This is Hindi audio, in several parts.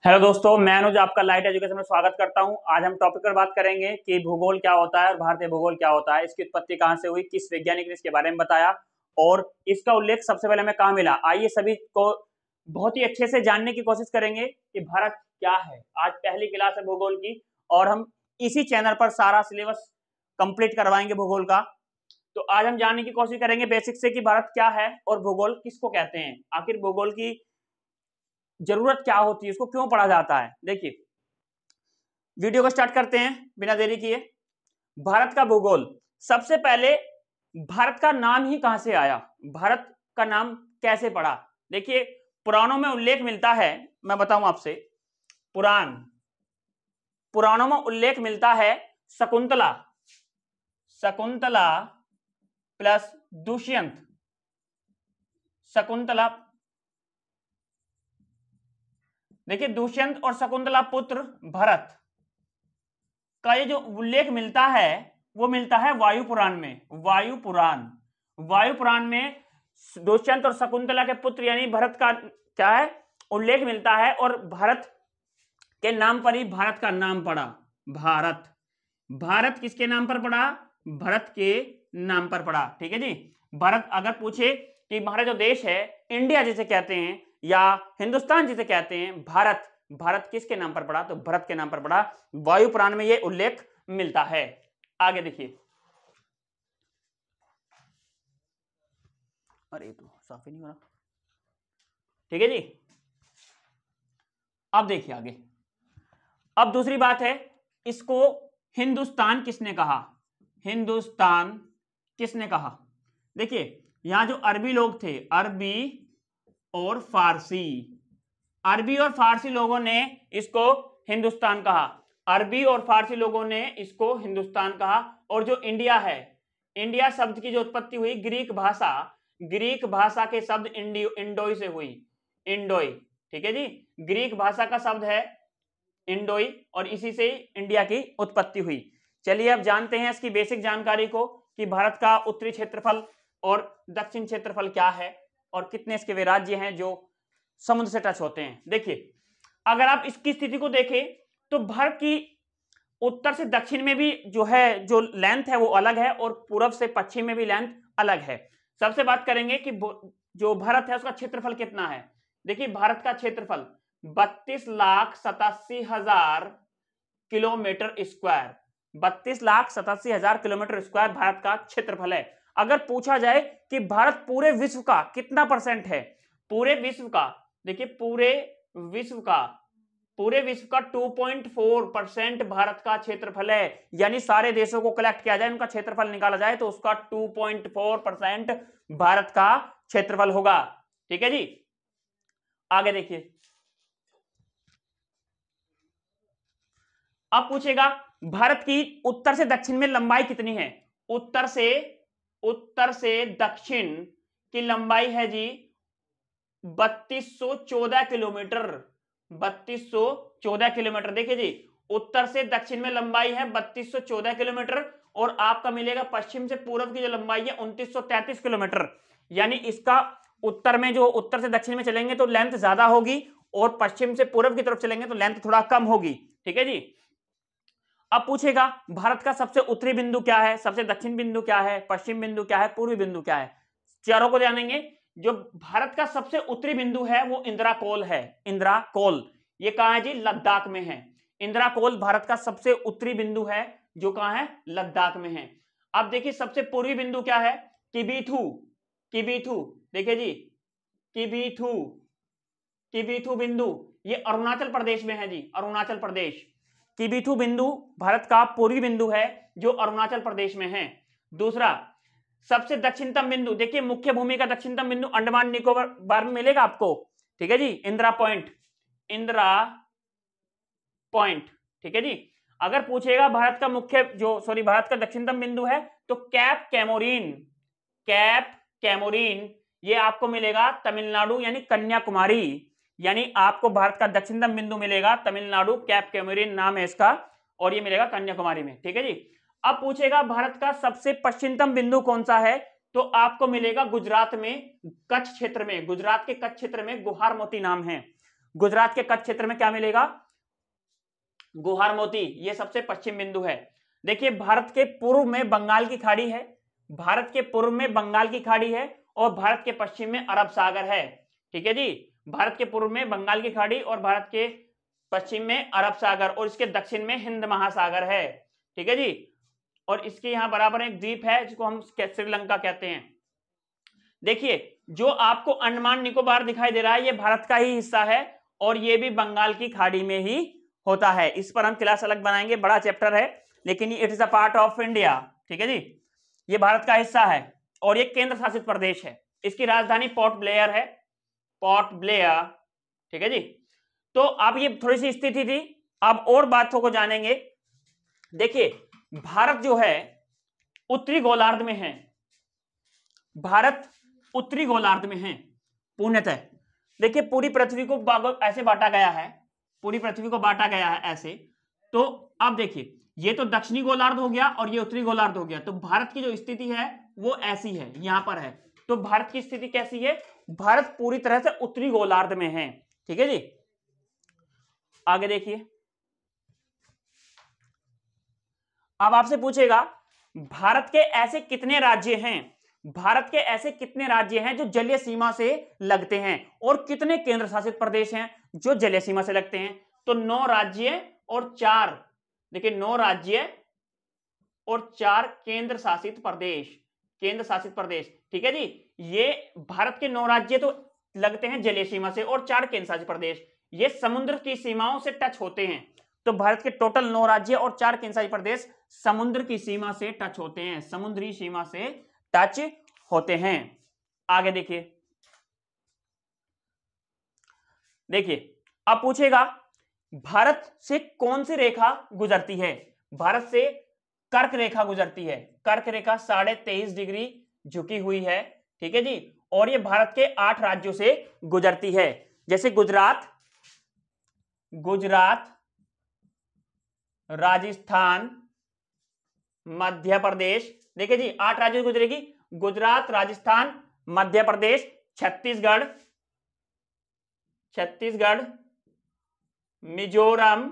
हेलो दोस्तों, मैं अनुज आपका लाइट एजुकेशन में स्वागत करता हूं। आज हम टॉपिक पर बात करेंगे कि भूगोल क्या होता है और भारतीय भूगोल क्या होता है, इसकी उत्पत्ति कहां से हुई, किस वैज्ञानिक ने इसके बारे में बताया और इसका उल्लेख सबसे पहले हमें कहां मिला। आइए सभी को बहुत ही अच्छे से जानने की कोशिश करेंगे कि भारत क्या है। आज पहली क्लास है भूगोल की और हम इसी चैनल पर सारा सिलेबस कंप्लीट करवाएंगे भूगोल का। तो आज हम जानने की कोशिश करेंगे बेसिक से कि भारत क्या है और भूगोल किसको कहते हैं, आखिर भूगोल की जरूरत क्या होती है, इसको क्यों पढ़ा जाता है। देखिए, वीडियो को स्टार्ट करते हैं बिना देरी किए। भारत का भूगोल, सबसे पहले भारत का नाम ही कहां से आया, भारत का नाम कैसे पड़ा। देखिए, पुराणों में उल्लेख मिलता है, मैं बताऊं आपसे, पुराणों में उल्लेख मिलता है शकुंतला प्लस दुष्यंत, शकुंतला, देखिए दुष्यंत और शकुंतला पुत्र भरत का ये जो उल्लेख मिलता है वो मिलता है वायु पुराण में। वायु पुराण में दुष्यंत और शकुंतला के पुत्र यानी भरत का क्या है उल्लेख मिलता है और भरत के नाम पर ही भारत का नाम पड़ा। भारत किसके नाम पर पड़ा, भरत के नाम पर पड़ा। ठीक है जी। भारत अगर पूछे कि हमारा जो देश है इंडिया जिसे कहते हैं या हिंदुस्तान जिसे कहते हैं, भारत किसके नाम पर पड़ा, तो भरत के नाम पर पड़ा। वायु पुराण में यह उल्लेख मिलता है। आगे देखिए, अरे तो साफ ही नहीं हो रहा। ठीक है जी। अब देखिए आगे, अब दूसरी बात है, इसको हिंदुस्तान किसने कहा, देखिए यहां जो अरबी लोग थे, अरबी और फारसी लोगों ने इसको हिंदुस्तान कहा। और जो इंडिया है, इंडिया शब्द की जो उत्पत्ति हुई ग्रीक भाषा के शब्द इंडोई से हुई, इंडोई। ठीक है जी, ग्रीक भाषा का शब्द है इंडोई और इसी से इंडिया की उत्पत्ति हुई। चलिए अब जानते हैं इसकी बेसिक जानकारी को कि भारत का उत्तरी क्षेत्रफल और दक्षिण क्षेत्रफल क्या है और कितने इसके वे राज्य हैं जो समुद्र से टच होते हैं। देखिए, अगर आप इसकी स्थिति को देखें तो भारत की उत्तर से दक्षिण में भी जो लेंथ है वो अलग है और पूर्व से पश्चिम में भी लेंथ अलग है। सबसे बात करेंगे कि जो भारत है उसका क्षेत्रफल कितना है। देखिए, भारत का क्षेत्रफल 32,87,000 kilometre square, 32,87,000 kilometre square Bharat का क्षेत्रफल है। अगर पूछा जाए कि भारत पूरे विश्व का कितना परसेंट है, पूरे विश्व का, देखिए पूरे विश्व का 2.4% भारत का क्षेत्रफल है। यानी सारे देशों को कलेक्ट किया जाए, उनका क्षेत्रफल निकाला जाए तो उसका 2.4% भारत का क्षेत्रफल होगा। ठीक है जी। आगे देखिए, अब पूछेगा भारत की उत्तर से दक्षिण में लंबाई कितनी है। उत्तर से दक्षिण की लंबाई है जी 3214 किलोमीटर, 3214 किलोमीटर। देखिए जी, उत्तर से दक्षिण में लंबाई है 3214 किलोमीटर और आपका मिलेगा पश्चिम से पूर्व की जो लंबाई है 2933 किलोमीटर। यानी इसका उत्तर में जो उत्तर से दक्षिण में चलेंगे तो लेंथ ज्यादा होगी और पश्चिम से पूर्व की तरफ चलेंगे तो लेंथ थोड़ा कम होगी। ठीक है जी। अब पूछेगा भारत का सबसे उत्तरी बिंदु क्या है, सबसे दक्षिण बिंदु क्या है, पश्चिम बिंदु क्या है, पूर्वी बिंदु क्या है। चारों को जानेंगे। जो भारत का सबसे उत्तरी बिंदु है वो इंदिराकोल है। इंदिराकोल ये कहां है जी, लद्दाख में है। इंदिराकोल भारत का सबसे उत्तरी बिंदु है जो कहां है, लद्दाख में है। अब देखिए सबसे पूर्वी बिंदु क्या है, किबीथू। देखिए जी, किबीथू बिंदु ये अरुणाचल प्रदेश में है जी, अरुणाचल प्रदेश। किबीथू बिंदु भारत का पूर्वी बिंदु है जो अरुणाचल प्रदेश में है। दूसरा सबसे दक्षिणतम बिंदु, देखिए मुख्य भूमि का दक्षिणतम बिंदु अंडमान निकोबार में मिलेगा आपको। ठीक है जी, इंदिरा पॉइंट। ठीक है जी। अगर पूछेगा भारत का भारत का दक्षिणतम बिंदु है तो कैप कैमोरीन ये आपको मिलेगा तमिलनाडु यानी कन्याकुमारी। यानी आपको भारत का दक्षिणतम बिंदु मिलेगा तमिलनाडु, कैप कैमोरीन नाम है इसका, और ये मिलेगा कन्याकुमारी में। ठीक है जी। अब पूछेगा भारत का सबसे पश्चिमतम बिंदु कौन सा है, तो आपको मिलेगा गुजरात में, कच्छ क्षेत्र में, गुजरात के कच्छ क्षेत्र में गुहार मोती नाम है। गुजरात के कच्छ क्षेत्र में क्या मिलेगा, गुहार मोती, ये सबसे पश्चिम बिंदु है। देखिए भारत के पूर्व में बंगाल की खाड़ी है, भारत के पूर्व में बंगाल की खाड़ी है और भारत के पश्चिम में अरब सागर है। ठीक है जी, भारत के पूर्व में बंगाल की खाड़ी और भारत के पश्चिम में अरब सागर और इसके दक्षिण में हिंद महासागर है। ठीक है जी, और इसके यहां बराबर एक द्वीप है जिसको हम श्रीलंका कहते हैं। देखिए जो आपको अंडमान निकोबार दिखाई दे रहा है ये भारत का ही हिस्सा है और ये भी बंगाल की खाड़ी में ही होता है। इस पर हम क्लास अलग बनाएंगे, बड़ा चैप्टर है, लेकिन it is a part of India. ठीक है जी, ये भारत का हिस्सा है और ये केंद्र शासित प्रदेश है। इसकी राजधानी पोर्ट ब्लेयर है, पोर्ट ब्लेयर। ठीक है जी, तो अब ये थोड़ी सी स्थिति थी, अब और बातों को जानेंगे। देखिए भारत जो है उत्तरी गोलार्ध में है, भारत उत्तरी गोलार्ध में है पूर्णतः। देखिए पूरी पृथ्वी को ऐसे बांटा गया है, पूरी पृथ्वी को बांटा गया है ऐसे। तो अब देखिए ये तो दक्षिणी गोलार्ध हो गया और ये उत्तरी गोलार्ध हो गया, तो भारत की जो स्थिति है वो ऐसी है, यहां पर है। तो भारत की स्थिति कैसी है, भारत पूरी तरह से उत्तरी गोलार्ध में है। ठीक है जी, आगे देखिए, अब आपसे पूछेगा भारत के ऐसे कितने राज्य हैं, भारत के ऐसे कितने राज्य हैं जो जलीय सीमा से लगते हैं और कितने केंद्र शासित प्रदेश हैं जो जलीय सीमा से लगते हैं। तो 9 राज्य और 4, देखिए 9 राज्य और 4 केंद्र शासित प्रदेश, केंद्र शासित प्रदेश। ठीक है जी, ये भारत के 9 राज्य तो लगते हैं जलीय सीमा से और 4 केंद्र शासित प्रदेश ये समुद्र की सीमाओं से टच होते हैं। तो भारत के टोटल 9 राज्य और 4 केंद्र शासित प्रदेश समुद्र की सीमा से टच होते हैं, समुद्री सीमा से टच होते हैं। आगे देखिए, देखिए अब पूछेगा भारत से कौन सी रेखा गुजरती है, भारत से कर्क रेखा गुजरती है, कर्क रेखा 23.5 डिग्री झुकी हुई है। ठीक है जी, और ये भारत के 8 राज्यों से गुजरती है, जैसे गुजरात, गुजरात, राजस्थान, मध्य प्रदेश। देखिए जी 8 राज्यों से गुजरेगी, गुजरात, राजस्थान, मध्य प्रदेश, छत्तीसगढ़, छत्तीसगढ़, मिजोरम,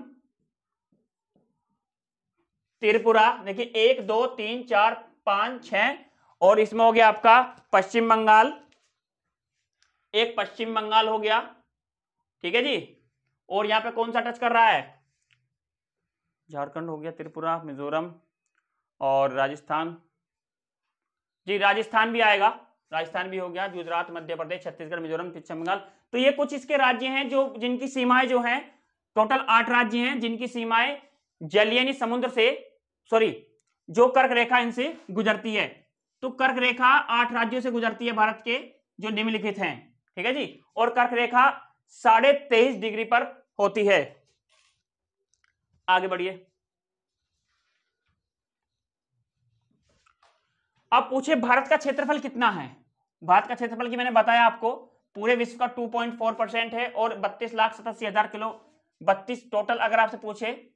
त्रिपुरा। देखिए 1 2 3 4 5 6 और इसमें हो गया आपका पश्चिम बंगाल, एक पश्चिम बंगाल हो गया। ठीक है जी, और यहां पे कौन सा टच कर रहा है, झारखंड हो गया, त्रिपुरा, मिजोरम और राजस्थान। जी राजस्थान भी आएगा, राजस्थान भी हो गया, गुजरात, मध्य प्रदेश, छत्तीसगढ़, मिजोरम, पश्चिम बंगाल। तो ये कुछ इसके राज्य हैं जो जिनकी सीमाएं जो हैं, टोटल 8 राज्य हैं जिनकी सीमाएं जलीय समुद्र से, सॉरी जो कर्क रेखा इनसे गुजरती है। तो कर्क रेखा 8 राज्यों से गुजरती है भारत के, जो निम्नलिखित हैं। ठीक है जी, और कर्क रेखा 23.5 डिग्री पर होती है। आगे बढ़िए, अब पूछे भारत का क्षेत्रफल कितना है। भारत का क्षेत्रफल की मैंने बताया आपको पूरे विश्व का 2.4% है और 32,87,000 किलो, 32 टोटल अगर आपसे पूछे,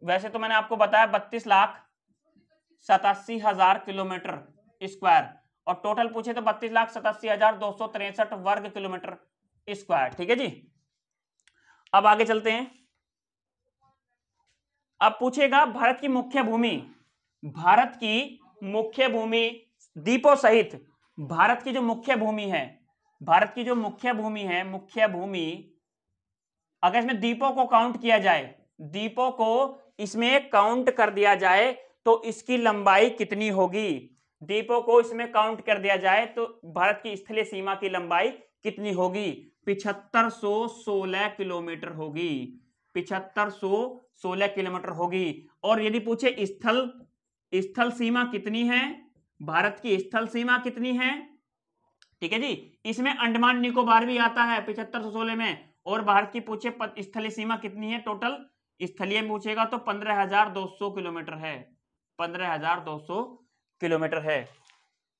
वैसे तो मैंने आपको बताया 32,87,000 किलोमीटर स्क्वायर, और टोटल पूछे तो 32,87,263 वर्ग किलोमीटर स्क्वायर। ठीक है जी, अब आगे चलते हैं। अब पूछेगा भारत की मुख्य भूमि, भारत की मुख्य भूमि द्वीपों सहित भारत की जो मुख्य भूमि है, भारत की जो मुख्य भूमि है, मुख्य भूमि अगर इसमें द्वीपों को काउंट किया जाए, द्वीपों को इसमें काउंट कर दिया जाए तो इसकी लंबाई कितनी होगी, द्वीपों को इसमें काउंट कर दिया जाए तो भारत की स्थलीय सीमा की लंबाई कितनी होगी, 7516 किलोमीटर होगी, 7516 किलोमीटर होगी। और यदि पूछे स्थल सीमा कितनी है, भारत की स्थल सीमा कितनी है, ठीक है जी, इसमें अंडमान निकोबार भी आता है 7516 में, और भारत की पूछे स्थलीय सीमा कितनी है, टोटल स्थलीय पूछेगा तो 15,200 किलोमीटर है, 15,200 किलोमीटर है।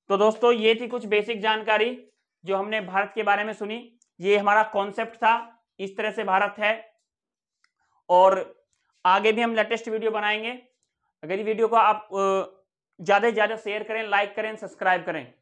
तो दोस्तों ये थी कुछ बेसिक जानकारी जो हमने भारत के बारे में सुनी, ये हमारा कॉन्सेप्ट था, इस तरह से भारत है। और आगे भी हम लेटेस्ट वीडियो बनाएंगे। अगर ये वीडियो को आप ज्यादा से ज्यादा शेयर करें, लाइक करें, सब्सक्राइब करें।